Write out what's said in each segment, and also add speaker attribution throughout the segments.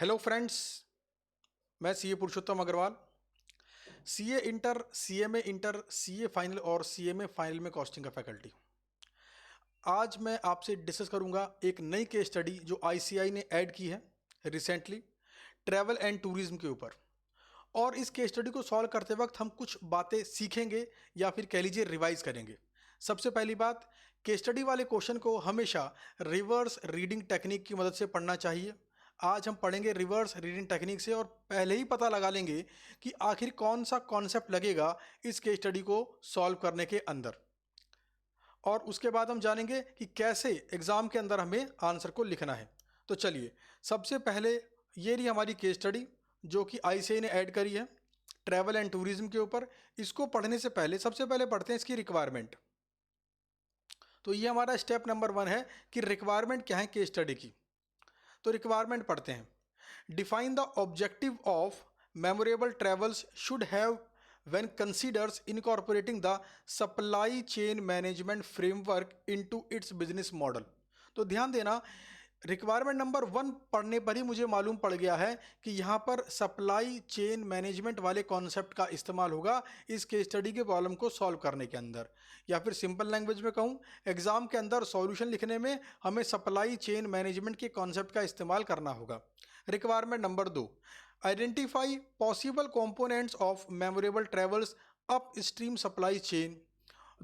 Speaker 1: Hello friends, मैं CA Purushottam Agrawal. CA inter, CMA inter, CA final और CMA final में costing का फैकल्टी हूँ। आज मैं आपसे डिस्कस करूंगा एक नई केस स्टडी जो आईसीआई ने ऐड की है रिसेंटली, ट्रैवल एंड टूरिज्म के ऊपर। और इस केस स्टडी को सॉल्व करते वक्त हम कुछ बातें सीखेंगे या फिर कह लीजिए रिवाइज करेंगे। सबसे पहली बात, केस स्टडी वाले क्वेश्चन को हमेशा रिवर्स रीडिंग टेक्निक की मदद से पढ़ना चाहिए। आज हम पढ़ेंगे रिवर्स रीडिंग टेक्निक से और पहले ही पता लगा लेंगे कि आखिर कौन सा कॉन्सेप्ट लगेगा इस केस स्टडी को सॉल्व करने के अंदर। और उसके बाद हम जानेंगे कि कैसे एग्जाम के अंदर हमें आंसर को लिखना है। तो चलिए, सबसे पहले ये रही हमारी केस स्टडी जो कि आईसीआई ने ऐड करी है ट्रैवल एंड टूरिज्म के ऊपर। इसको पढ़ने से पहले सबसे पहले पढ़ते हैं इसकी रिक्वायरमेंट। तो ये हमारा स्टेप नंबर 1 है कि रिक्वायरमेंट क्या है केस स्टडी की। तो रिक्वायरमेंट पढ़ते हैं। Define the objective of memorable travels should have when considers incorporating the supply chain management framework into its business model। तो ध्यान देना, रिक्वायरमेंट नंबर 1 पढ़ने पर ही मुझे मालूम पड़ गया है कि यहाँ पर सप्लाई चेन मैनेजमेंट वाले कॉन्सेप्ट का इस्तेमाल होगा इस केस स्टडी के प्रॉब्लम को सॉल्व करने के अंदर। या फिर सिंपल लैंग्वेज में कहूँ, एग्जाम के अंदर सॉल्यूशन लिखने में हमें सप्लाई चेन मैनेजमेंट के कॉन्सेप्ट का इस्तेमाल करना होगा। Requirement number 2, identify possible components of memorable travels up stream supply chain.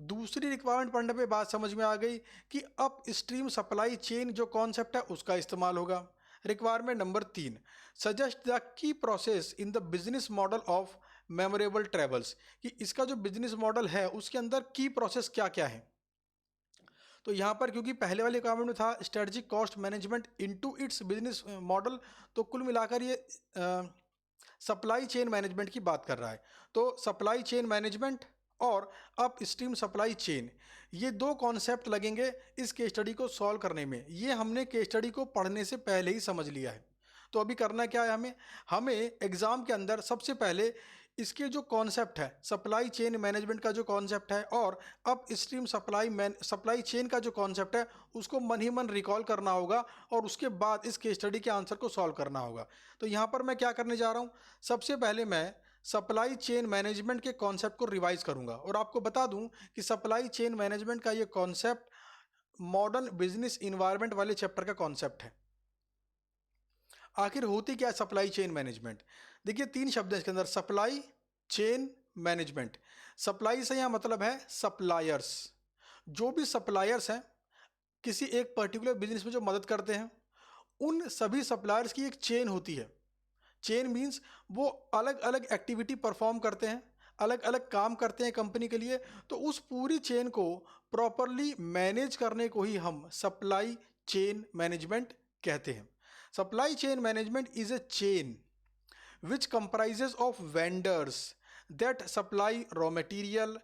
Speaker 1: दूसरी रिक्वायरमेंट पढ़ने पे बात समझ में आ गई कि अप स्ट्रीम सप्लाई चेन जो कॉन्सेप्ट है उसका इस्तेमाल होगा। Requirement number 3, suggest the key process in the business model of memorable travels, कि इसका जो बिजनेस मॉडल है उसके अंदर की प्रोसेस क्या क्या है। तो यहाँ पर क्योंकि पहले वाले रिक्वायरमेंट में था strategic cost management into its business model, तो कुल मिलाकर ये सप्लाई चेन मैनेजमेंट की बात कर रहा है। तो सप्लाई चेन मैनेजमेंट और अप स्ट्रीम सप्लाई चेन, ये दो कॉन्सेप्ट लगेंगे इस केस स्टडी को सॉल्व करने में। ये हमने केस स्टडी को पढ़ने से पहले ही समझ लिया है। तो अभी करना क्या है, हमें एग्जाम के अंदर सबसे पहले इसके जो कॉन्सेप्ट है सप्लाई चेन मैनेजमेंट का जो कॉन्सेप्ट है और अप स्ट्रीम सप्लाई चेन का जो कॉन्सेप्ट है उसको मन ही मन रिकॉल करना होगा और उसके बाद इस केस स्टडी के आंसर को सॉल्व करना होगा। तो यहाँ पर मैं क्या करने जा रहा हूँ, सबसे पहले मैं सप्लाई चेन मैनेजमेंट के कॉन्सेप्ट को रिवाइज करूंगा और आपको बता दूं कि सप्लाई चेन मैनेजमेंट का ये कॉन्सेप्ट मॉडर्न बिजनेस इन्वायरमेंट वाले चैप्टर का कॉन्सेप्ट है। आखिर होती क्या है सप्लाई चेन मैनेजमेंट? देखिए 3 शब्द है इसके अंदर, सप्लाई चेन मैनेजमेंट। सप्लाई से यहां मतलब है सप्लायर्स। जो भी सप्लायर्स हैं किसी एक पर्टिकुलर बिजनेस में जो मदद करते हैं, उन सभी सप्लायर्स की एक चेन होती है। चेन मीन्स वो अलग अलग एक्टिविटी परफॉर्म करते हैं, अलग अलग काम करते हैं कंपनी के लिए। तो उस पूरी चेन को प्रॉपरली मैनेज करने को ही हम सप्लाई चेन मैनेजमेंट कहते हैं। Supply chain management is a chain which comprises of vendors that supply raw material,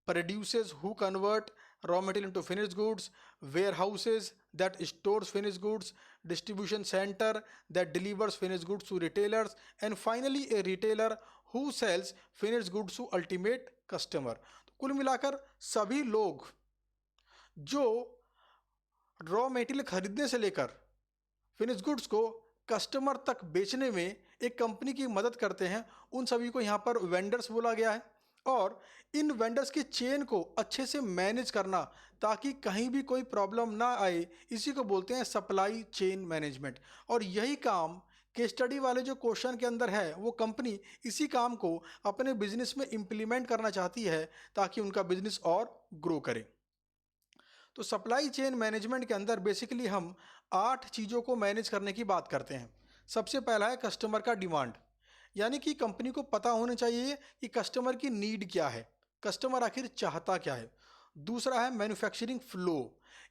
Speaker 1: producers who convert raw material into finished goods, warehouses that stores finished goods, distribution center that delivers finished goods to retailers, and finally a retailer who sells finished goods to ultimate customer। तो कुल मिलाकर सभी लोग जो raw material खरीदने से लेकर finish goods को कस्टमर तक बेचने में एक कंपनी की मदद करते हैं, उन सभी को यहाँ पर वेंडर्स बोला गया है। और इन वेंडर्स की चेन को अच्छे से मैनेज करना ताकि कहीं भी कोई प्रॉब्लम ना आए, इसी को बोलते हैं सप्लाई चेन मैनेजमेंट। और यही काम केस स्टडी वाले जो क्वेश्चन के अंदर है, वो कंपनी इसी काम को अपने बिजनेस में इम्प्लीमेंट करना चाहती है ताकि उनका बिजनेस और ग्रो करे। तो सप्लाई चेन मैनेजमेंट के अंदर बेसिकली हम 8 चीज़ों को मैनेज करने की बात करते हैं। सबसे पहला है कस्टमर का डिमांड, यानी कि कंपनी को पता होना चाहिए कि कस्टमर की नीड क्या है, कस्टमर आखिर चाहता क्या है। दूसरा है मैन्युफैक्चरिंग फ्लो,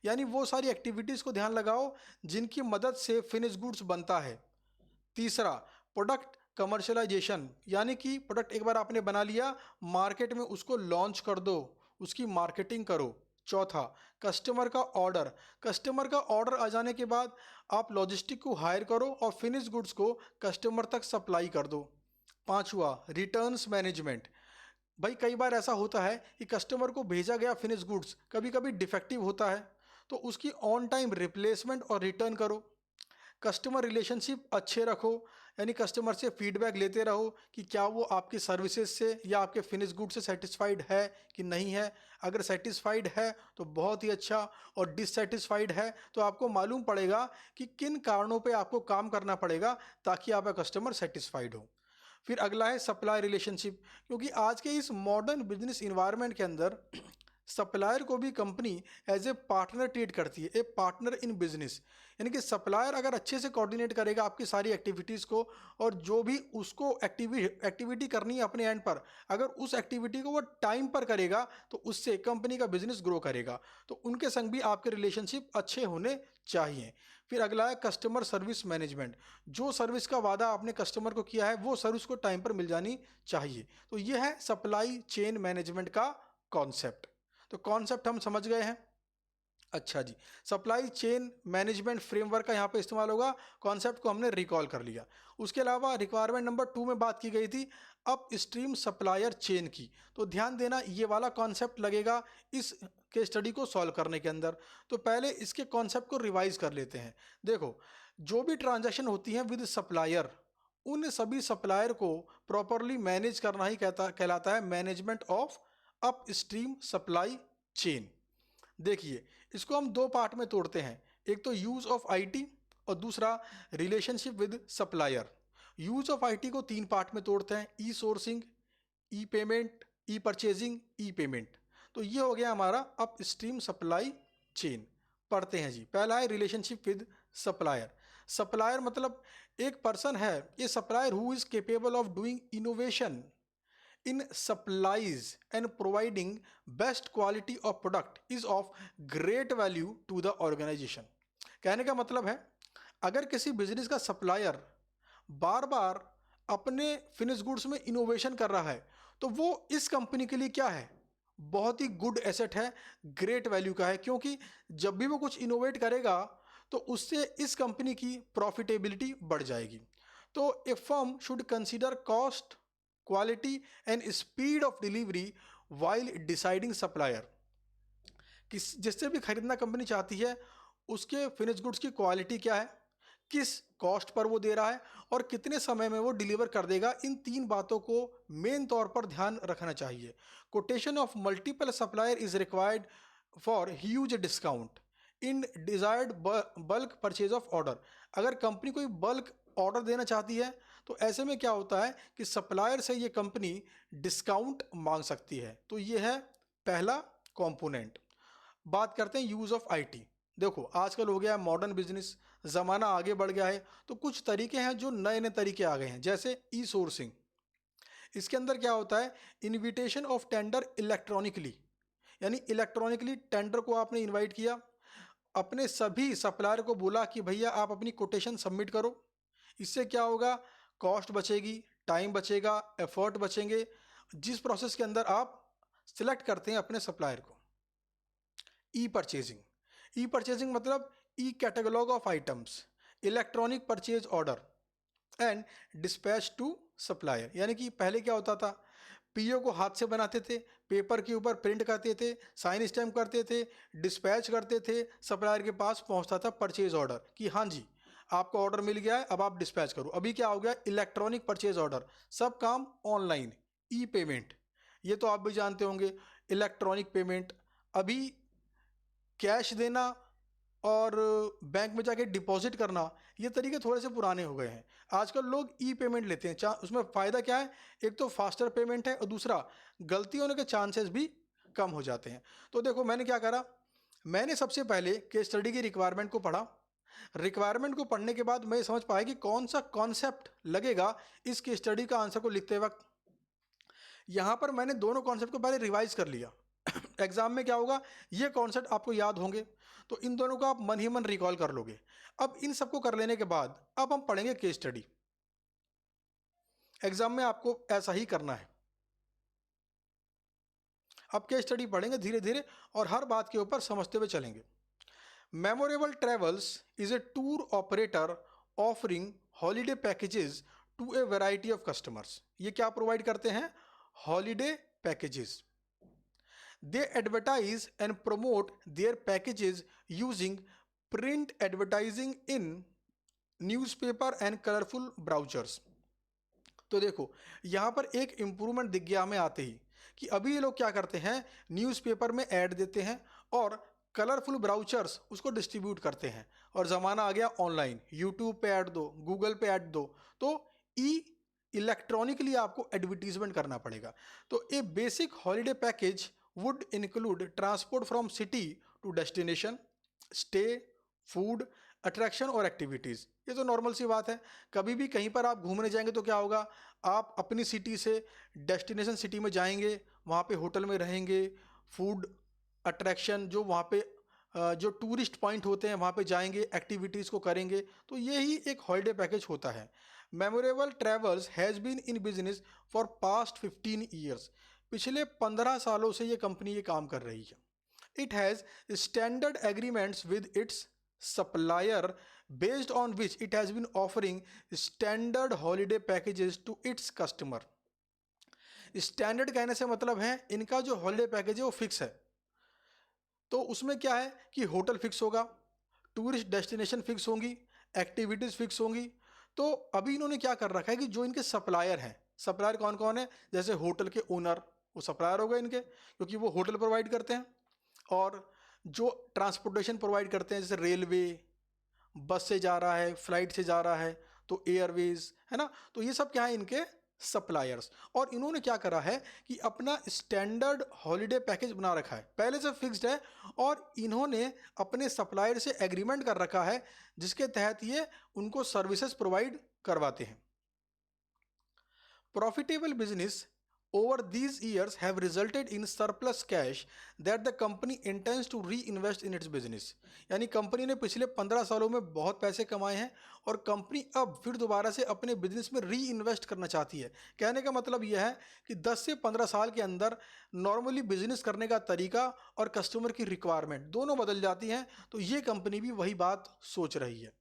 Speaker 1: यानी वो सारी एक्टिविटीज़ को ध्यान लगाओ जिनकी मदद से फिनिश गुड्स बनता है। तीसरा प्रोडक्ट कमर्शलाइजेशन, यानी कि प्रोडक्ट एक बार आपने बना लिया, मार्केट में उसको लॉन्च कर दो, उसकी मार्केटिंग करो। चौथा कस्टमर का ऑर्डर, कस्टमर का ऑर्डर आ जाने के बाद आप लॉजिस्टिक को हायर करो और फिनिश गुड्स को कस्टमर तक सप्लाई कर दो। पांचवा रिटर्न्स मैनेजमेंट, भाई कई बार ऐसा होता है कि कस्टमर को भेजा गया फिनिश गुड्स कभी कभी डिफेक्टिव होता है, तो उसकी ऑन टाइम रिप्लेसमेंट और रिटर्न करो। कस्टमर रिलेशनशिप अच्छे रखो, यानी कस्टमर से फीडबैक लेते रहो कि क्या वो आपकी सर्विसेज से या आपके फिनिश गुड से सेटिस्फाइड है कि नहीं है। अगर सेटिस्फाइड है तो बहुत ही अच्छा, और डिससेटिस्फाइड है तो आपको मालूम पड़ेगा कि किन कारणों पे आपको काम करना पड़ेगा ताकि आपका कस्टमर सेटिस्फाइड हो। फिर अगला है सप्लाई रिलेशनशिप, क्योंकि आज के इस मॉडर्न बिजनेस इन्वायरमेंट के अंदर सप्लायर को भी company as a partner treat करती है, ए पार्टनर इन बिजनेस। यानी कि सप्लायर अगर अच्छे से कोऑर्डिनेट करेगा आपकी सारी एक्टिविटीज़ को, और जो भी उसको एक्टिविटी करनी है अपने एंड पर, अगर उस एक्टिविटी को वो टाइम पर करेगा तो उससे कंपनी का बिजनेस ग्रो करेगा। तो उनके संग भी आपके रिलेशनशिप अच्छे होने चाहिए। फिर अगला है कस्टमर सर्विस मैनेजमेंट, जो सर्विस का वादा आपने कस्टमर को किया है वो सर्विस को टाइम पर मिल जानी चाहिए। तो ये है सप्लाई चेन मैनेजमेंट का कॉन्सेप्ट। तो कॉन्सेप्ट हम समझ गए हैं। अच्छा जी, सप्लाई चेन मैनेजमेंट फ्रेमवर्क का यहाँ पे इस्तेमाल होगा, कॉन्सेप्ट को हमने रिकॉल कर लिया। उसके अलावा रिक्वायरमेंट नंबर 2 में बात की गई थी अप स्ट्रीम सप्लायर चेन की। तो ध्यान देना, ये वाला कॉन्सेप्ट लगेगा इस केस स्टडी को सॉल्व करने के अंदर। तो पहले इसके कॉन्सेप्ट को रिवाइज कर लेते हैं। देखो, जो भी ट्रांजैक्शन होती है विद सप्लायर, उन सभी सप्लायर को प्रॉपरली मैनेज करना ही कहलाता है management of up stream supply chain. देखिए, इसको हम दो पार्ट में तोड़ते हैं, एक तो यूज ऑफ आईटी और दूसरा relationship with supplier. Use of IT को 3 पार्ट में तोड़ते हैं, ई सोर्सिंग, ई पेमेंट, ई परचेजिंग, ई पेमेंट। तो ये हो गया हमारा अप स्ट्रीम सप्लाई चेन। पढ़ते हैं जी। पहला है रिलेशनशिप विद सप्लायर। सप्लायर मतलब एक पर्सन है, ये supplier who is capable of doing innovation in supplies and providing best quality of product is of great value to the organization। कहने का मतलब है, अगर किसी बिजनेस का सप्लायर बार बार अपने फिनिश गुड्स में इनोवेशन कर रहा है तो वो इस कंपनी के लिए क्या है, बहुत ही गुड एसेट है, ग्रेट वैल्यू का है। क्योंकि जब भी वो कुछ इनोवेट करेगा तो उससे इस कंपनी की प्रॉफिटेबिलिटी बढ़ जाएगी। तो a firm should consider cost, quality and speed of delivery while deciding supplier. जिससे भी खरीदना कंपनी चाहती है उसके फिनिश गुड्स की क्वालिटी क्या है, किस कॉस्ट पर वो दे रहा है और कितने समय में वो डिलीवर कर देगा। इन 3 बातों को मेन तौर पर ध्यान रखना चाहिए। Quotation of multiple supplier is required for huge discount in desired bulk purchase of order. अगर कंपनी कोई बल्क ऑर्डर देना चाहती है तो ऐसे में क्या होता है कि सप्लायर से ये कंपनी डिस्काउंट मांग सकती है। तो ये है पहला कंपोनेंट। बात करते हैं यूज़ ऑफ आईटी। देखो, आजकल हो गया है मॉडर्न बिजनेस, ज़माना आगे बढ़ गया है, तो कुछ तरीके हैं जो नए नए तरीके आ गए हैं, जैसे ई सोर्सिंग। इसके अंदर क्या होता है, इनविटेशन ऑफ टेंडर इलेक्ट्रॉनिकली, यानी इलेक्ट्रॉनिकली टेंडर को आपने इनवाइट किया, अपने सभी सप्लायर को बोला कि भैया आप अपनी कोटेशन सबमिट करो। इससे क्या होगा, कॉस्ट बचेगी, टाइम बचेगा, एफर्ट बचेंगे, जिस प्रोसेस के अंदर आप सिलेक्ट करते हैं अपने सप्लायर को। ई परचेजिंग, ई परचेजिंग मतलब e catalogue of items, electronic purchase order and dispatch to supplier. यानी कि पहले क्या होता था, पीओ को हाथ से बनाते थे, पेपर के ऊपर प्रिंट करते थे, साइन स्टैम्प करते थे, डिस्पैच करते थे, सप्लायर के पास पहुंचता था परचेज ऑर्डर कि हाँ जी आपको ऑर्डर मिल गया है, अब आप डिस्पैच करो। अभी क्या हो गया, इलेक्ट्रॉनिक परचेज ऑर्डर, सब काम ऑनलाइन। ई पेमेंट, ये तो आप भी जानते होंगे, इलेक्ट्रॉनिक पेमेंट। अभी कैश देना और बैंक में जाके डिपॉजिट करना, ये तरीके थोड़े से पुराने हो गए हैं। आजकल लोग ई पेमेंट लेते हैं। उसमें फ़ायदा क्या है, एक तो फास्टर पेमेंट है और दूसरा गलती होने के चांसेस भी कम हो जाते हैं। तो देखो मैंने क्या करा, मैंने सबसे पहले केस स्टडी की रिक्वायरमेंट को पढ़ा। रिक्वायरमेंट को पढ़ने के बाद मैं समझ पाया कि कौन सा कॉन्सेप्ट लगेगा इस केस स्टडी का आंसर को लिखते वक्त। यहाँ पर मैंने दोनों कॉन्सेप्ट को पहले रिवाइज कर लिया। एग्जाम में क्या होगा, ये कॉन्सेप्ट आपको याद होंगे तो इन दोनों को आप मन ही मन रिकॉल कर लोगे। अब इन सबको कर लेने के बाद अब हम पढ़ेंगे केस स्टडी। एग्जाम में आपको ऐसा ही करना है। अब केस स्टडी पढ़ेंगे धीरे धीरे और हर बात के ऊपर समझते हुए चलेंगे। Memorable travels is a tour operator offering holiday packages to a variety of customers. ये क्या प्रोवाइड करते हैं, holiday packages. They advertise and promote their packages using print advertising in newspaper and colourful brochures. तो देखो यहाँ पर एक improvement दिख गया हमें आते ही कि अभी ये लोग क्या करते हैं, न्यूज़पेपर में ऐड देते हैं और कलरफुल ब्राउचर्स उसको डिस्ट्रीब्यूट करते हैं। और ज़माना आ गया ऑनलाइन, यूट्यूब पे ऐड दो, गूगल पे ऐड दो, तो इलेक्ट्रॉनिकली आपको एडवर्टीजमेंट करना पड़ेगा। तो a basic holiday package would include transport from city to destination, stay, food, attraction और एक्टिविटीज़। ये तो नॉर्मल सी बात है। कभी भी कहीं पर आप घूमने जाएंगे तो क्या होगा, आप अपनी सिटी से डेस्टिनेशन सिटी में जाएंगे, वहाँ पे होटल में रहेंगे, फूड, अट्रैक्शन जो वहाँ पे जो टूरिस्ट पॉइंट होते हैं वहाँ पे जाएंगे, एक्टिविटीज़ को करेंगे। तो यही एक हॉलीडे पैकेज होता है। Memorable travels has been in business for past 15 years. पिछले 15 सालों से ये कंपनी ये काम कर रही है। It has standard agreements with its supplier based on which it has been offering standard holiday packages to its customer. Standard कहने से मतलब है इनका जो हॉलीडे पैकेज है वो फिक्स है। तो उसमें क्या है कि होटल फिक्स होगा, टूरिस्ट डेस्टिनेशन फिक्स होंगी, एक्टिविटीज़ फिक्स होंगी। तो अभी इन्होंने क्या कर रखा है कि जो इनके सप्लायर हैं, सप्लायर कौन कौन है, जैसे होटल के ओनर वो सप्लायर हो गए इनके, क्योंकि वो होटल प्रोवाइड करते हैं। और जो ट्रांसपोर्टेशन प्रोवाइड करते हैं, जैसे रेलवे, बस से जा रहा है, फ्लाइट से जा रहा है, तो एयरवेज है ना, तो ये सब क्या है इनके सप्लायर्स। और इन्होंने क्या करा है कि अपना स्टैंडर्ड हॉलीडे पैकेज बना रखा है, पहले से फिक्स्ड है, और इन्होंने अपने सप्लायर से एग्रीमेंट कर रखा है जिसके तहत ये उनको सर्विसेज प्रोवाइड करवाते हैं। Profitable business over these years have resulted in surplus cash that the company intends to reinvest in its business। यानी कंपनी ने पिछले 15 सालों में बहुत पैसे कमाए हैं और कंपनी अब फिर दोबारा से अपने बिजनेस में री इन्वेस्ट करना चाहती है। कहने का मतलब यह है कि 10 से 15 साल के अंदर नॉर्मली बिजनेस करने का तरीका और कस्टमर की रिक्वायरमेंट दोनों बदल जाती हैं। तो ये कंपनी भी वही बात सोच रही है।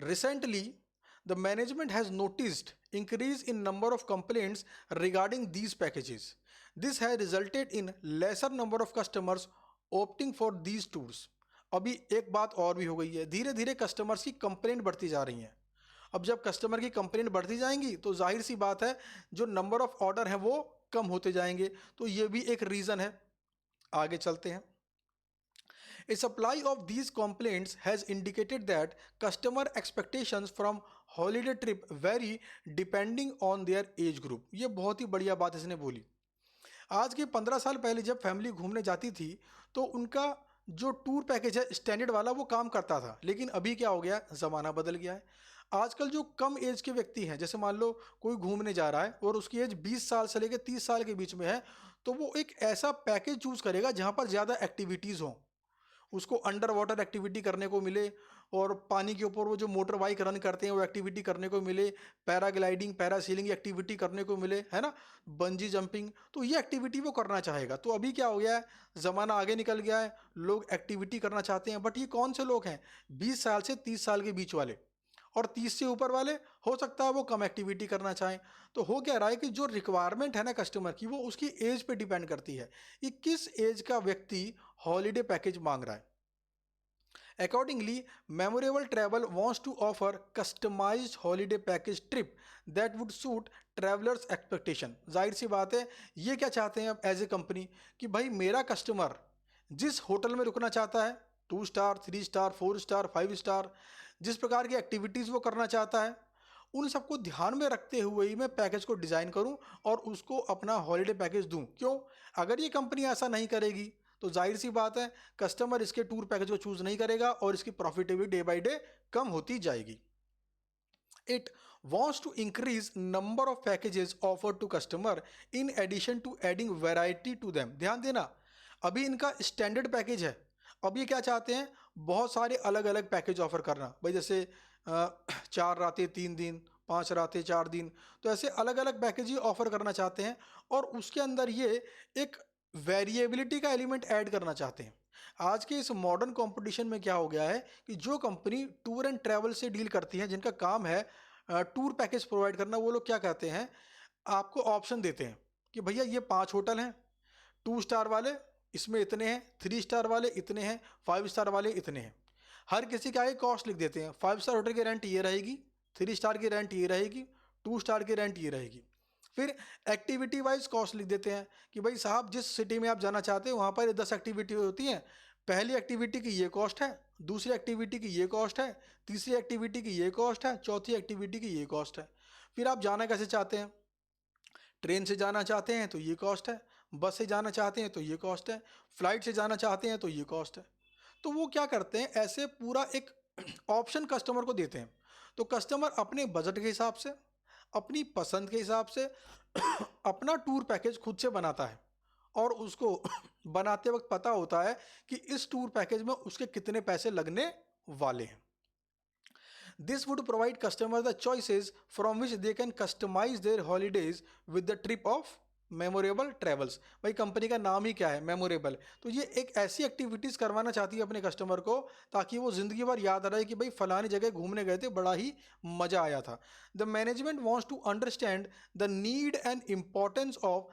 Speaker 1: Recently the management has noticed increase in number of complaints regarding these packages. This has resulted in lesser number of customers opting for these tours। अभी एक बात और भी हो गई है, धीरे धीरे कस्टमर्स की कंप्लेंट बढ़ती जा रही हैं। अब जब कस्टमर की कंप्लेंट बढ़ती जाएंगी तो जाहिर सी बात है जो नंबर ऑफ ऑर्डर हैं वो कम होते जाएंगे। तो ये भी एक रीज़न है। आगे चलते हैं। A supply of these complaints has indicated that customer expectations from holiday trip vary depending on their age group। ये बहुत ही बढ़िया बात इसने बोली। आज के 15 साल पहले जब फैमिली घूमने जाती थी तो उनका जो टूर पैकेज है स्टैंडर्ड वाला वो काम करता था, लेकिन अभी क्या हो गया, ज़माना बदल गया है। आजकल जो कम एज के व्यक्ति हैं, जैसे मान लो कोई घूमने जा रहा है और उसकी एज 20 साल से लेकर 30 साल के बीच में है, तो वो एक ऐसा पैकेज चूज़ करेगा जहाँ पर ज़्यादा एक्टिविटीज़ हों, उसको अंडर वाटर एक्टिविटी करने को मिले और पानी के ऊपर वो जो मोटर बाइक रन करते हैं वो एक्टिविटी करने को मिले, पैराग्लाइडिंग, पैरासीलिंग एक्टिविटी करने को मिले, है ना, बंजी जंपिंग। तो ये एक्टिविटी वो करना चाहेगा। तो अभी क्या हो गया है, ज़माना आगे निकल गया है, लोग एक्टिविटी करना चाहते हैं। बट ये कौन से लोग हैं, 20 साल से 30 साल के बीच वाले, और 30 से ऊपर वाले हो सकता है वो कम एक्टिविटी करना चाहें। तो हो क्या रहा है कि जो रिक्वायरमेंट है ना कस्टमर की, वो उसकी एज पे डिपेंड करती है कि किस एज का व्यक्ति हॉलीडे पैकेज मांग रहा है। Accordingly, Memorable Travel wants to offer customized holiday package trip that would suit travelers expectation। जाहिर सी बात है, ये क्या चाहते हैं अब एज ए कंपनी कि भाई मेरा कस्टमर जिस होटल में रुकना चाहता है, 2 स्टार, 3 स्टार, 4 स्टार, 5 स्टार, जिस प्रकार की एक्टिविटीज़ वो करना चाहता है, उन सबको ध्यान में रखते हुए ही मैं पैकेज को डिज़ाइन करूं और उसको अपना हॉलीडे पैकेज दूं। क्यों? अगर ये कंपनी ऐसा नहीं करेगी तो जाहिर सी बात है कस्टमर इसके टूर पैकेज को चूज़ नहीं करेगा और इसकी प्रॉफिटेबिलिटी डे बाय डे कम होती जाएगी। It wants to increase number of packages offered to customer in addition to adding variety to them। ध्यान देना, अभी इनका स्टैंडर्ड पैकेज है। अब ये क्या चाहते हैं, बहुत सारे अलग अलग पैकेज ऑफर करना। भाई जैसे 4 रातें 3 दिन, 5 रातें 4 दिन, तो ऐसे अलग अलग पैकेज ही ऑफर करना चाहते हैं और उसके अंदर ये एक वेरिएबिलिटी का एलिमेंट ऐड करना चाहते हैं। आज के इस मॉडर्न कंपटीशन में क्या हो गया है कि जो कंपनी टूर एंड ट्रैवल से डील करती है, जिनका काम है टूर पैकेज प्रोवाइड करना, वो लोग क्या कहते हैं, आपको ऑप्शन देते हैं कि भैया ये 5 होटल हैं, 2 स्टार वाले इसमें इतने हैं, 3 स्टार वाले इतने हैं, 5 स्टार वाले इतने हैं। हर किसी के आगे कॉस्ट लिख देते हैं। 5 स्टार होटल की रेंट ये रहेगी, 3 स्टार की रेंट ये रहेगी, 2 स्टार की रेंट ये रहेगी। फिर एक्टिविटी वाइज कॉस्ट लिख देते हैं कि भाई साहब जिस सिटी में आप जाना चाहते हो वहाँ पर 10 एक्टिविटी होती हैं, पहली एक्टिविटी की ये कॉस्ट है, दूसरी एक्टिविटी की ये कॉस्ट है, तीसरी एक्टिविटी की ये कॉस्ट है, चौथी एक्टिविटी की ये कॉस्ट है। फिर आप जाना कैसे चाहते हैं, ट्रेन से जाना चाहते हैं तो ये कॉस्ट है, बस से जाना चाहते हैं तो ये कॉस्ट है, फ्लाइट से जाना चाहते हैं तो ये कॉस्ट है। तो वो क्या करते हैं, ऐसे पूरा एक ऑप्शन कस्टमर को देते हैं। तो कस्टमर अपने बजट के हिसाब से, अपनी पसंद के हिसाब से अपना टूर पैकेज खुद से बनाता है और उसको बनाते वक्त पता होता है कि इस टूर पैकेज में उसके कितने पैसे लगने वाले हैं। This would provide customers the choices from which they can customize their holidays with the trip of memorable travels. भाई कंपनी का नाम ही क्या है, मेमोरेबल। तो ये एक ऐसी एक्टिविटीज़ करवाना चाहती है अपने कस्टमर को ताकि वो ज़िंदगी भर याद रहे कि भाई फलानी जगह घूमने गए थे, बड़ा ही मज़ा आया था। The management wants to understand the need and importance of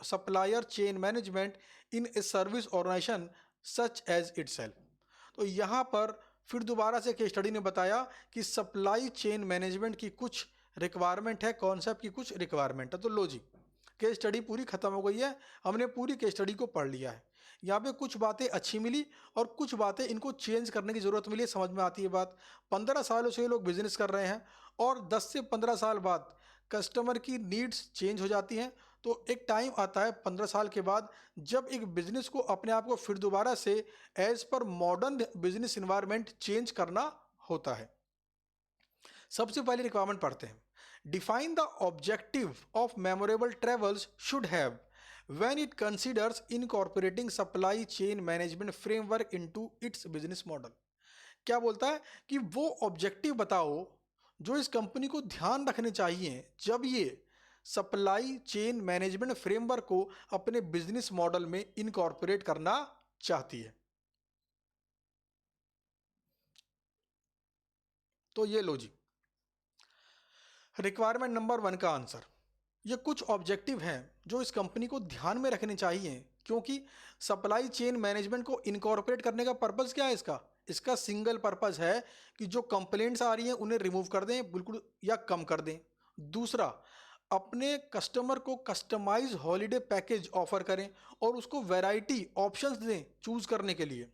Speaker 1: supplier chain management in a service organisation such as itself. तो यहाँ पर फिर दोबारा से केस स्टडी ने बताया कि सप्लाई चेन मैनेजमेंट की कुछ रिक्वायरमेंट है, कॉन्सेप्ट की कुछ रिक्वायरमेंट है। तो लो जी, केस स्टडी पूरी खत्म हो गई है, हमने पूरी केस स्टडी को पढ़ लिया है। यहाँ पे कुछ बातें अच्छी मिली और कुछ बातें इनको चेंज करने की ज़रूरत मिली, समझ में आती है बात। 15 सालों से ये लोग बिजनेस कर रहे हैं और 10 से 15 साल बाद कस्टमर की नीड्स चेंज हो जाती हैं। तो एक टाइम आता है 15 साल के बाद जब एक बिजनेस को अपने आप को फिर दोबारा से as per modern business environment change करना होता है। सबसे पहले रिक्वायरमेंट पढ़ते हैं। Define the objective of memorable travels should have when it considers incorporating supply chain management framework into its business model. क्या बोलता है कि वो ऑब्जेक्टिव बताओ जो इस कंपनी को ध्यान रखने चाहिए जब ये सप्लाई चेन मैनेजमेंट फ्रेमवर्क को अपने बिजनेस मॉडल में इनकॉर्पोरेट करना चाहती है। तो ये लो जी, रिक्वायरमेंट नंबर 1 का आंसर। ये कुछ ऑब्जेक्टिव हैं जो इस कंपनी को ध्यान में रखने चाहिए, क्योंकि सप्लाई चेन मैनेजमेंट को इनकॉर्पोरेट करने का पर्पस क्या है इसका? इसका सिंगल पर्पस है कि जो कंप्लेंट्स आ रही हैं उन्हें रिमूव कर दें बिल्कुल या कम कर दें। दूसरा, अपने कस्टमर को कस्टमाइज हॉलीडे पैकेज ऑफर करें और उसको वैरायटी ऑप्शंस दें चूज करने के लिए।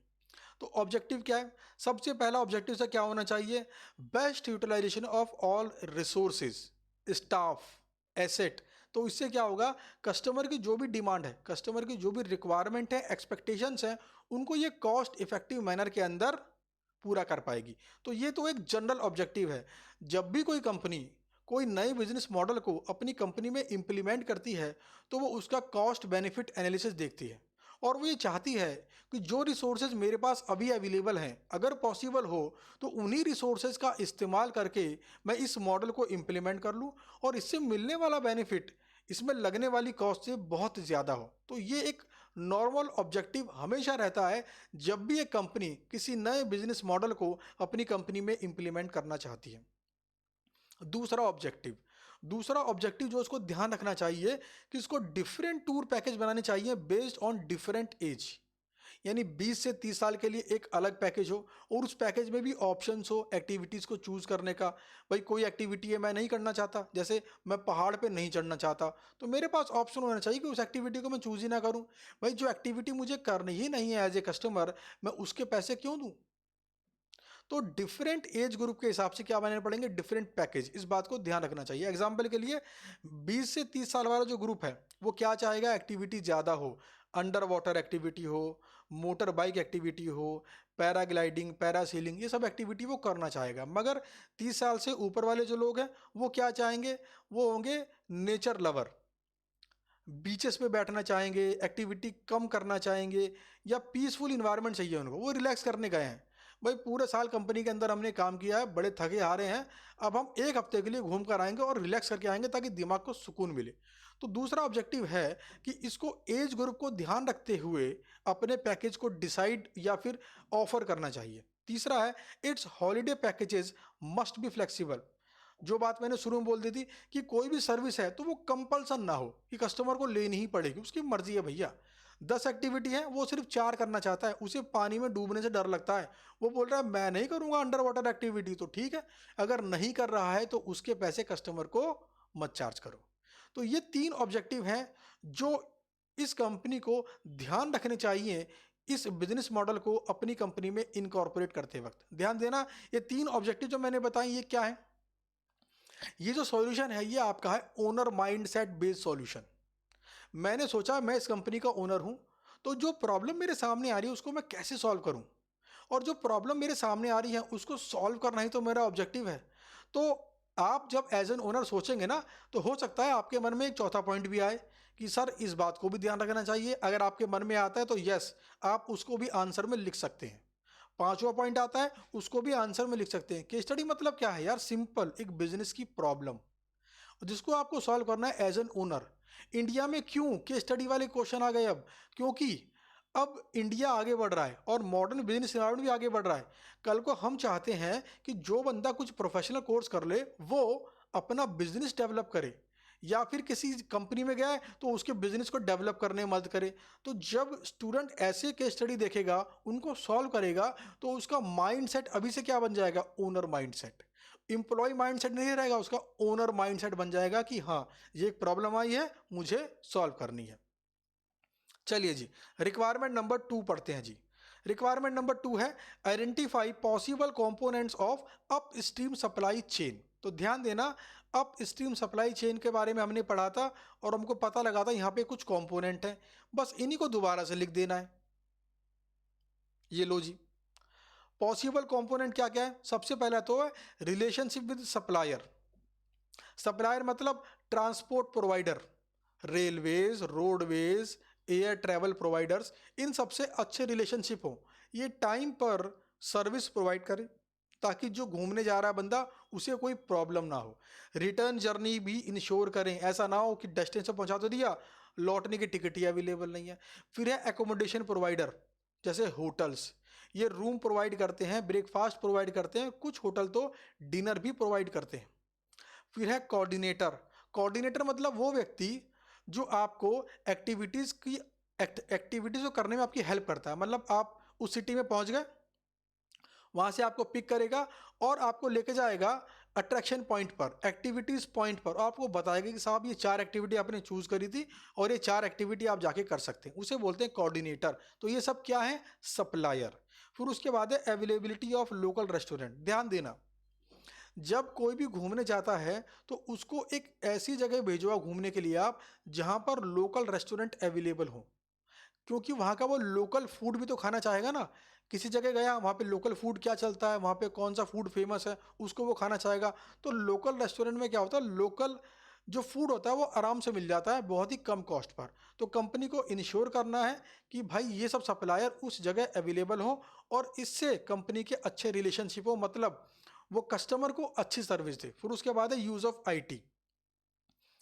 Speaker 1: तो ऑब्जेक्टिव क्या है? सबसे पहला ऑब्जेक्टिव से क्या होना चाहिए? Best utilisation of all resources, staff, asset. तो इससे क्या होगा, कस्टमर की जो भी डिमांड है, कस्टमर की जो भी रिक्वायरमेंट है, एक्सपेक्टेशंस हैं, उनको ये कॉस्ट इफेक्टिव मैनर के अंदर पूरा कर पाएगी। तो ये तो एक जनरल ऑब्जेक्टिव है। जब भी कोई कंपनी कोई नए बिजनेस मॉडल को अपनी कंपनी में इंप्लीमेंट करती है तो वो उसका कॉस्ट बेनिफिट एनालिसिस देखती है और वो ये चाहती है कि जो रिसोर्सेज मेरे पास अभी अवेलेबल हैं, अगर पॉसिबल हो तो उन्हीं रिसोर्सेज का इस्तेमाल करके मैं इस मॉडल को इम्प्लीमेंट कर लूँ और इससे मिलने वाला बेनिफिट इसमें लगने वाली कॉस्ट से बहुत ज़्यादा हो। तो ये एक नॉर्मल ऑब्जेक्टिव हमेशा रहता है जब भी एक कंपनी किसी नए बिजनेस मॉडल को अपनी कंपनी में इम्प्लीमेंट करना चाहती है। दूसरा ऑब्जेक्टिव जो उसको ध्यान रखना चाहिए कि इसको डिफरेंट टूर पैकेज बनाने चाहिए बेस्ड ऑन डिफरेंट एज। यानी 20 से 30 साल के लिए एक अलग पैकेज हो और उस पैकेज में भी ऑप्शंस हो एक्टिविटीज़ को चूज़ करने का। भाई कोई एक्टिविटी है मैं नहीं करना चाहता, जैसे मैं पहाड़ पे नहीं चढ़ना चाहता, तो मेरे पास ऑप्शन होना चाहिए कि उस एक्टिविटी को मैं चूज़ ही ना करूं। भाई जो एक्टिविटी मुझे करनी ही नहीं है एज ए कस्टमर, मैं उसके पैसे क्यों दूँ? तो डिफरेंट एज ग्रुप के हिसाब से क्या बनाने पड़ेंगे, डिफरेंट पैकेज। इस बात को ध्यान रखना चाहिए। एग्जाम्पल के लिए 20 से 30 साल वाला जो ग्रुप है वो क्या चाहेगा, एक्टिविटी ज़्यादा हो, अंडर वाटर एक्टिविटी हो, मोटर बाइक एक्टिविटी हो, पैराग्लाइडिंग, पैरासीलिंग, ये सब एक्टिविटी वो करना चाहेगा। मगर 30 साल से ऊपर वाले जो लोग हैं वो क्या चाहेंगे, वो होंगे नेचर लवर, बीचेस पे बैठना चाहेंगे, एक्टिविटी कम करना चाहेंगे या पीसफुल इन्वायरमेंट चाहिए उनको, वो रिलैक्स करने गए हैं। भाई पूरे साल कंपनी के अंदर हमने काम किया है, बड़े थके हारे हैं, अब हम एक हफ्ते के लिए घूम कर आएंगे और रिलैक्स करके आएंगे ताकि दिमाग को सुकून मिले। तो दूसरा ऑब्जेक्टिव है कि इसको एज ग्रुप को ध्यान रखते हुए अपने पैकेज को डिसाइड या फिर ऑफर करना चाहिए। तीसरा है it's holiday packages must be flexible. जो बात मैंने शुरू में बोल दी थी कि कोई भी सर्विस है तो वो कंपल्सन ना हो कि कस्टमर को लेनी ही पड़ेगी, उसकी मर्जी है भैया। 10 एक्टिविटी है, वो सिर्फ 4 करना चाहता है, उसे पानी में डूबने से डर लगता है, वो बोल रहा है मैं नहीं करूंगा अंडर वाटर एक्टिविटी। तो ठीक है, अगर नहीं कर रहा है तो उसके पैसे कस्टमर को मत चार्ज करो। तो ये 3 ऑब्जेक्टिव हैं जो इस कंपनी को ध्यान रखने चाहिए इस बिजनेस मॉडल को अपनी कंपनी में इनकॉर्पोरेट करते वक्त। ध्यान देना, ये 3 ऑब्जेक्टिव जो मैंने बताई ये क्या है? ये जो सॉल्यूशन है ये आपका है ओनर माइंडसेट बेस्ड सॉल्यूशन। मैंने सोचा मैं इस कंपनी का ओनर हूं, तो जो प्रॉब्लम मेरे सामने आ रही है उसको मैं कैसे सॉल्व करूं, और जो प्रॉब्लम मेरे सामने आ रही है उसको सॉल्व करना ही तो मेरा ऑब्जेक्टिव है। तो आप जब एज एन ओनर सोचेंगे ना, तो हो सकता है आपके मन में एक चौथा पॉइंट भी आए कि सर इस बात को भी ध्यान रखना चाहिए। अगर आपके मन में आता है तो यस, आप उसको भी आंसर में लिख सकते हैं। पांचवा पॉइंट आता है, उसको भी आंसर में लिख सकते हैं। केस स्टडी मतलब क्या है यार? सिंपल, एक बिजनेस की प्रॉब्लम जिसको आपको सॉल्व करना है एज एन ओनर। इंडिया में क्यों केस स्टडी वाले क्वेश्चन आ गए अब? क्योंकि अब इंडिया आगे बढ़ रहा है और मॉडर्न बिजनेस एनवायरनमेंट भी आगे बढ़ रहा है। कल को हम चाहते हैं कि जो बंदा कुछ प्रोफेशनल कोर्स कर ले वो अपना बिजनेस डेवलप करे, या फिर किसी कंपनी में गया है तो उसके बिजनेस को डेवलप करने में मदद करे। तो जब स्टूडेंट ऐसे केस स्टडी देखेगा, उनको सॉल्व करेगा, तो उसका माइंडसेट अभी से क्या बन जाएगा? Owner mindset. एम्प्लॉय माइंडसेट नहीं रहेगा, उसका ओनर माइंडसेट बन जाएगा कि हाँ ये एक प्रॉब्लम आई है, मुझे सॉल्व करनी है। चलिए जी, रिक्वायरमेंट नंबर 2 पढ़ते हैं जी। रिक्वायरमेंट नंबर 2 है identify possible components of up stream supply chain. तो ध्यान देना, अप स्ट्रीम सप्लाई चेन के बारे में हमने पढ़ा था और हमको पता लगा था यहाँ पे कुछ कंपोनेंट हैं, बस इन्हीं को दोबारा से लिख देना है। ये लो जी, पॉसिबल कंपोनेंट क्या क्या है? सबसे पहला तो है रिलेशनशिप विद सप्लायर। सप्लायर मतलब transport provider, railways, roadways, air travel providers, इन सबसे अच्छे रिलेशनशिप हो। ये टाइम पर सर्विस प्रोवाइड करे ताकि जो घूमने जा रहा है बंदा उसे कोई प्रॉब्लम ना हो। रिटर्न जर्नी भी इंश्योर करें, ऐसा ना हो कि डेस्टिनेशन पहुंचा तो दिया, लौटने की टिकट ही अवेलेबल नहीं है। फिर है एकोमोडेशन प्रोवाइडर, जैसे होटल्स, ये रूम प्रोवाइड करते हैं, ब्रेकफास्ट प्रोवाइड करते हैं, कुछ होटल तो डिनर भी प्रोवाइड करते हैं। फिर है कोऑर्डिनेटर। कोऑर्डिनेटर मतलब वो व्यक्ति जो आपको एक्टिविटीज़ को करने में आपकी हेल्प करता है। मतलब आप उस सिटी में पहुंच गए, वहां से आपको पिक करेगा और आपको लेके जाएगा अट्रैक्शन पॉइंट पर, एक्टिविटीज़ पॉइंट पर, और आपको बताएगा कि साहब ये 4 एक्टिविटी आपने चूज करी थी और ये 4 एक्टिविटी आप जाके कर सकते हैं। उसे बोलते हैं कोऑर्डिनेटर। तो ये सब क्या है? सप्लायर। फिर उसके बाद है अवेलेबिलिटी ऑफ लोकल रेस्टोरेंट। ध्यान देना, जब कोई भी घूमने जाता है तो उसको एक ऐसी जगह भेजो घूमने के लिए आप जहां पर लोकल रेस्टोरेंट अवेलेबल हो, क्योंकि वहां का वो लोकल फूड भी तो खाना चाहेगा ना। किसी जगह गया, वहां पे लोकल फूड क्या चलता है, वहां पे कौन सा फूड फेमस है, उसको वो खाना चाहेगा। तो लोकल रेस्टोरेंट में क्या होता है, लोकल जो फूड होता है वो आराम से मिल जाता है बहुत ही कम कॉस्ट पर। तो कंपनी को इंश्योर करना है कि भाई ये सब सप्लायर उस जगह अवेलेबल हो और इससे कंपनी के अच्छे रिलेशनशिप हो, मतलब वो कस्टमर को अच्छी सर्विस दे। फिर उसके बाद है यूज ऑफ आईटी।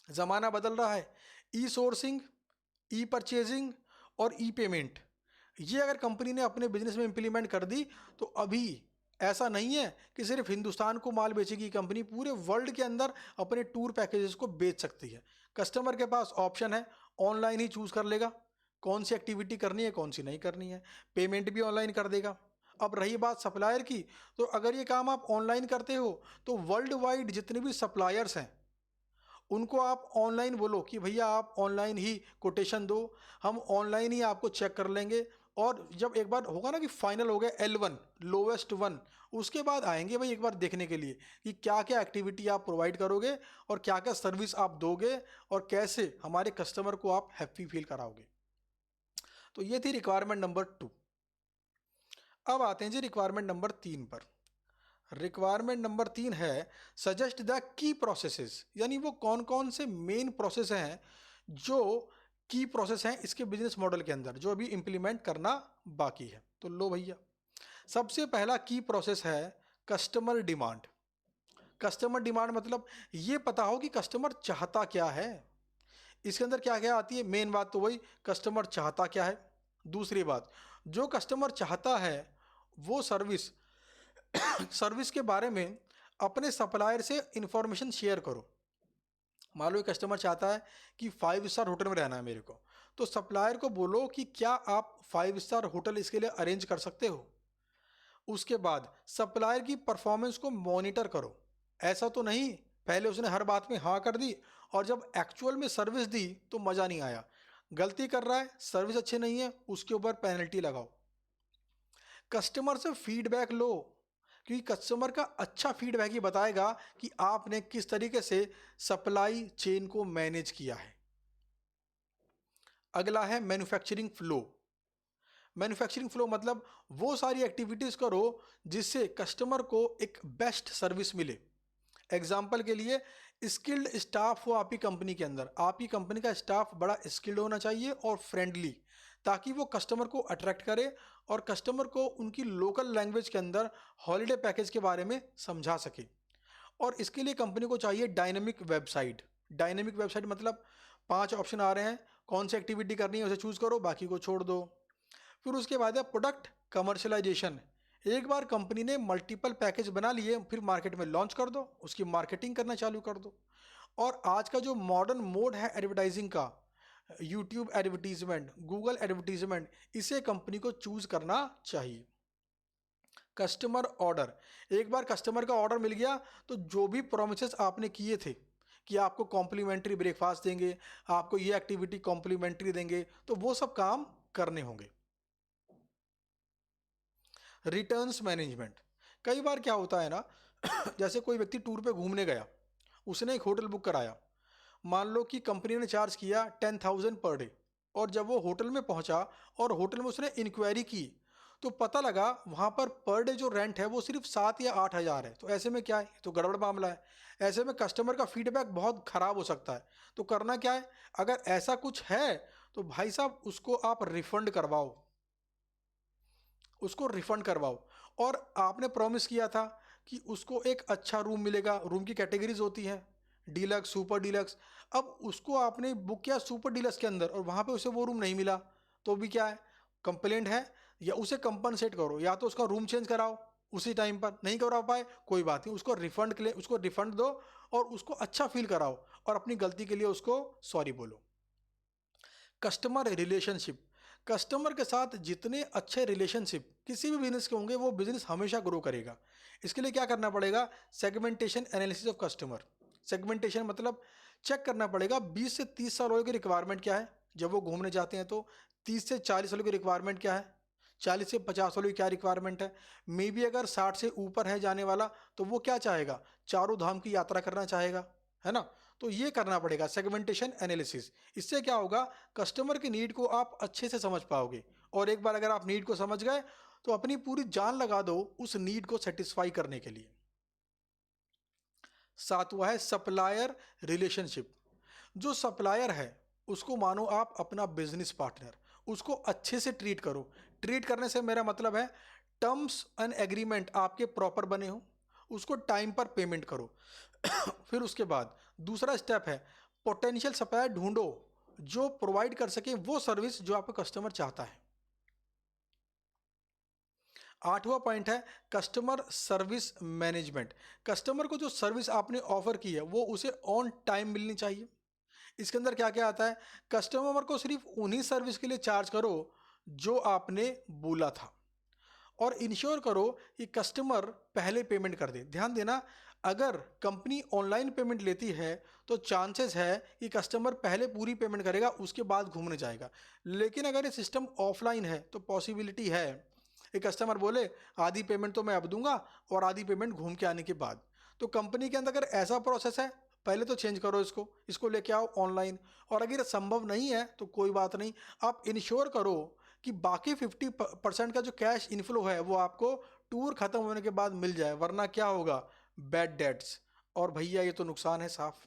Speaker 1: जमाना बदल रहा है, ई सोर्सिंग, ई परचेजिंग और ई पेमेंट, ये अगर कंपनी ने अपने बिजनेस में इंप्लीमेंट कर दी तो अभी ऐसा नहीं है कि सिर्फ हिंदुस्तान को माल बेचेगी कंपनी, पूरे वर्ल्ड के अंदर अपने टूर पैकेजेस को बेच सकती है। कस्टमर के पास ऑप्शन है, ऑनलाइन ही चूज कर लेगा कौन सी एक्टिविटी करनी है कौन सी नहीं करनी है, पेमेंट भी ऑनलाइन कर देगा। अब रही बात सप्लायर की, तो अगर ये काम आप ऑनलाइन करते हो तो वर्ल्ड वाइड जितने भी सप्लायर्स हैं उनको आप ऑनलाइन बोलो कि भैया आप ऑनलाइन ही कोटेशन दो, हम ऑनलाइन ही आपको चेक कर लेंगे। और जब एक बार होगा ना कि फाइनल हो गया L1 लोवेस्ट वन, उसके बाद आएंगे भाई एक बार देखने के लिए कि क्या क्या एक्टिविटी आप प्रोवाइड करोगे और क्या क्या सर्विस आप दोगे और कैसे हमारे कस्टमर को आप हैप्पी फील कराओगे। तो ये थी रिक्वायरमेंट नंबर 2। अब आते हैं जी रिक्वायरमेंट नंबर 3 पर। रिक्वायरमेंट नंबर 3 है सजेस्ट द की प्रोसेसेस, यानी वो कौन कौन से मेन प्रोसेस हैं जो की प्रोसेस हैं इसके बिजनेस मॉडल के अंदर जो अभी इंप्लीमेंट करना बाकी है। तो लो भैया, सबसे पहला की प्रोसेस है कस्टमर डिमांड। कस्टमर डिमांड मतलब ये पता हो कि कस्टमर चाहता क्या है। इसके अंदर क्या क्या आती है? मेन बात तो वही, कस्टमर चाहता क्या है। दूसरी बात, जो कस्टमर चाहता है वो सर्विस सर्विस के बारे में अपने सप्लायर से इंफॉर्मेशन शेयर करो। मान लो कस्टमर चाहता है कि 5 स्टार होटल में रहना है मेरे को, तो सप्लायर को बोलो कि क्या आप 5 स्टार होटल इसके लिए अरेंज कर सकते हो। उसके बाद सप्लायर की परफॉर्मेंस को मॉनिटर करो। ऐसा तो नहीं पहले उसने हर बात में हाँ कर दी और जब एक्चुअल में सर्विस दी तो मज़ा नहीं आया। गलती कर रहा है, सर्विस अच्छी नहीं है, उसके ऊपर पेनल्टी लगाओ। कस्टमर से फीडबैक लो, क्योंकि कस्टमर का अच्छा फीडबैक ही बताएगा कि आपने किस तरीके से सप्लाई चेन को मैनेज किया है। अगला है मैन्युफैक्चरिंग फ्लो। मैन्युफैक्चरिंग फ्लो मतलब वो सारी एक्टिविटीज़ करो जिससे कस्टमर को एक बेस्ट सर्विस मिले। एग्जाम्पल के लिए स्किल्ड स्टाफ हो आपकी कंपनी के अंदर, आपकी कंपनी का स्टाफ बड़ा स्किल्ड होना चाहिए और फ्रेंडली, ताकि वो कस्टमर को अट्रैक्ट करे और कस्टमर को उनकी लोकल लैंग्वेज के अंदर हॉलीडे पैकेज के बारे में समझा सके। और इसके लिए कंपनी को चाहिए डायनेमिक वेबसाइट। डायनेमिक वेबसाइट मतलब 5 ऑप्शन आ रहे हैं, कौन सी एक्टिविटी करनी है उसे चूज़ करो, बाकी को छोड़ दो। फिर उसके बाद है प्रोडक्ट कमर्शलाइजेशन। एक बार कंपनी ने मल्टीपल पैकेज बना लिए, फिर मार्केट में लॉन्च कर दो, उसकी मार्केटिंग करना चालू कर दो। और आज का जो मॉडर्न मोड है एडवर्टाइजिंग का, यूट्यूब एडवर्टीजमेंट, गूगल एडवर्टीजमेंट, इसे कंपनी को चूज करना चाहिए। Customer order. एक बार कस्टमर का ऑर्डर मिल गया तो जो भी प्रोमिसेस आपने किए थे कि आपको कॉम्प्लीमेंट्री ब्रेकफास्ट देंगे, आपको ये एक्टिविटी कॉम्प्लीमेंट्री देंगे, तो वो सब काम करने होंगे। Returns management. कई बार क्या होता है ना जैसे कोई व्यक्ति टूर पे घूमने गया, उसने एक होटल बुक कराया, मान लो कि कंपनी ने चार्ज किया 10,000 पर डे, और जब वो होटल में पहुंचा और होटल में उसने इंक्वायरी की तो पता लगा वहाँ पर डे जो रेंट है वो सिर्फ 7 या 8 हज़ार है। तो ऐसे में क्या है, तो गड़बड़ मामला है। ऐसे में कस्टमर का फीडबैक बहुत ख़राब हो सकता है। तो करना क्या है, अगर ऐसा कुछ है तो भाई साहब उसको आप रिफ़ंड करवाओ, उसको रिफंड करवाओ। और आपने प्रॉमिस किया था कि उसको एक अच्छा रूम मिलेगा, रूम की कैटेगरीज होती हैं, डीलक्स, सुपर डीलक्स। अब उसको आपने बुक किया सुपर डीलक्स के अंदर और वहाँ पे उसे वो रूम नहीं मिला, तो भी क्या है, कंप्लेंट है। या उसे कंपनसेट करो, या तो उसका रूम चेंज कराओ, उसी टाइम पर नहीं करा पाए कोई बात नहीं, उसको रिफंड के लिए उसको रिफंड दो और उसको अच्छा फील कराओ और अपनी गलती के लिए उसको सॉरी बोलो। Customer relationship. कस्टमर के साथ जितने अच्छे रिलेशनशिप किसी भी बिजनेस के होंगे वो बिजनेस हमेशा ग्रो करेगा। इसके लिए क्या करना पड़ेगा, segmentation analysis of customer. Segmentation मतलब चेक करना पड़ेगा 20 से 30 साल वालों की रिक्वायरमेंट क्या है जब वो घूमने जाते हैं, तो 30 से 40 वालों की रिक्वायरमेंट क्या है, 40 से 50 वालों की क्या रिक्वायरमेंट है। मे बी अगर 60 से ऊपर है जाने वाला तो वो क्या चाहेगा, चारों धाम की यात्रा करना चाहेगा, है ना। तो ये करना पड़ेगा सेगमेंटेशन एनालिसिस। इससे क्या होगा, कस्टमर की नीड को आप अच्छे से समझ पाओगे, और एक बार अगर आप नीड को समझ गए तो अपनी पूरी जान लगा दो उस नीड को सेटिस्फाई करने के लिए। सातवां है सप्लायर रिलेशनशिप। जो सप्लायर है उसको मानो आप अपना बिजनेस पार्टनर, उसको अच्छे से ट्रीट करो। ट्रीट करने से मेरा मतलब है टर्म्स एंड एग्रीमेंट आपके प्रॉपर बने हो, उसको टाइम पर पेमेंट करो। फिर उसके बाद दूसरा स्टेप है पोटेंशियल सप्लायर ढूंढो जो प्रोवाइड कर सके वो सर्विस जो आपका कस्टमर चाहता है। आठवां पॉइंट है कस्टमर सर्विस मैनेजमेंट। कस्टमर को जो सर्विस आपने ऑफर की है वो उसे ऑन टाइम मिलनी चाहिए। इसके अंदर क्या क्या आता है, कस्टमर को सिर्फ उन्हीं सर्विस के लिए चार्ज करो जो आपने बोला था, और इंश्योर करो कि कस्टमर पहले पेमेंट कर दे। ध्यान देना, अगर कंपनी ऑनलाइन पेमेंट लेती है तो चांसेस है कि कस्टमर पहले पूरी पेमेंट करेगा उसके बाद घूमने जाएगा। लेकिन अगर ये सिस्टम ऑफलाइन है तो पॉसिबिलिटी है कि कस्टमर बोले आधी पेमेंट तो मैं अब दूंगा और आधी पेमेंट घूम के आने के बाद। तो कंपनी के अंदर अगर ऐसा प्रोसेस है पहले तो चेंज करो, इसको इसको लेके आओ ऑनलाइन। और अगर ये संभव नहीं है तो कोई बात नहीं, आप इंश्योर करो कि बाकी 50% का जो कैश इनफ्लो है वो आपको टूर खत्म होने के बाद मिल जाए, वरना क्या होगा, बैड डेट्स, और भैया ये तो नुकसान है साफ।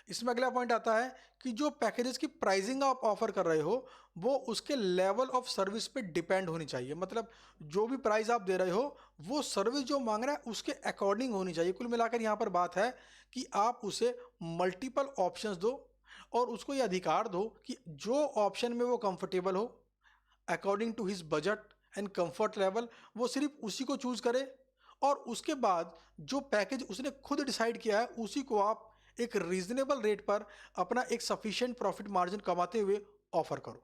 Speaker 1: इसमें अगला पॉइंट आता है कि जो पैकेजेस की प्राइसिंग आप ऑफर कर रहे हो वो उसके लेवल ऑफ सर्विस पे डिपेंड होनी चाहिए। मतलब जो भी प्राइस आप दे रहे हो वो सर्विस जो मांग रहा है उसके अकॉर्डिंग होनी चाहिए। कुल मिलाकर यहाँ पर बात है कि आप उसे मल्टीपल ऑप्शंस दो और उसको ये अधिकार दो कि जो ऑप्शन में वो कंफर्टेबल हो according to his budget and comfort level वो सिर्फ उसी को चूज करे, और उसके बाद जो पैकेज उसने खुद डिसाइड किया है उसी को आप एक रीजनेबल रेट पर अपना एक सफिशिएंट प्रॉफिट मार्जिन कमाते हुए ऑफर करो।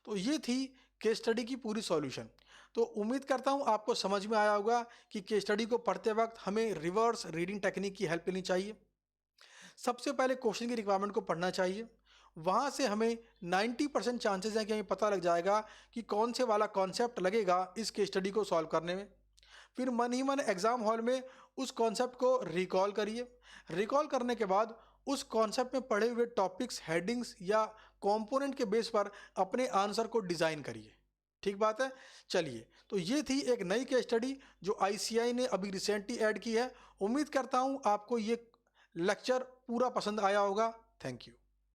Speaker 1: तो ये थी केस स्टडी की पूरी सॉल्यूशन। तो उम्मीद करता हूँ आपको समझ में आया होगा कि केस स्टडी को पढ़ते वक्त हमें रिवर्स रीडिंग टेक्निक की हेल्प लेनी चाहिए। सबसे पहले क्वेश्चन की रिक्वायरमेंट को पढ़ना चाहिए, वहाँ से हमें 90% चांसेस हैं कि हमें पता लग जाएगा कि कौन से वाला कॉन्सेप्ट लगेगा इस केस स्टडी को सॉल्व करने में। फिर मन ही मन एग्जाम हॉल में उस कॉन्सेप्ट को रिकॉल करिए। रिकॉल करने के बाद उस कॉन्सेप्ट में पढ़े हुए टॉपिक्स, हेडिंग्स या कंपोनेंट के बेस पर अपने आंसर को डिज़ाइन करिए। ठीक बात है। चलिए, तो ये थी एक नई केस स्टडी जो आईसीएआई ने अभी रिसेंटली ऐड की है। उम्मीद करता हूँ आपको ये लेक्चर पूरा पसंद आया होगा। Thank you.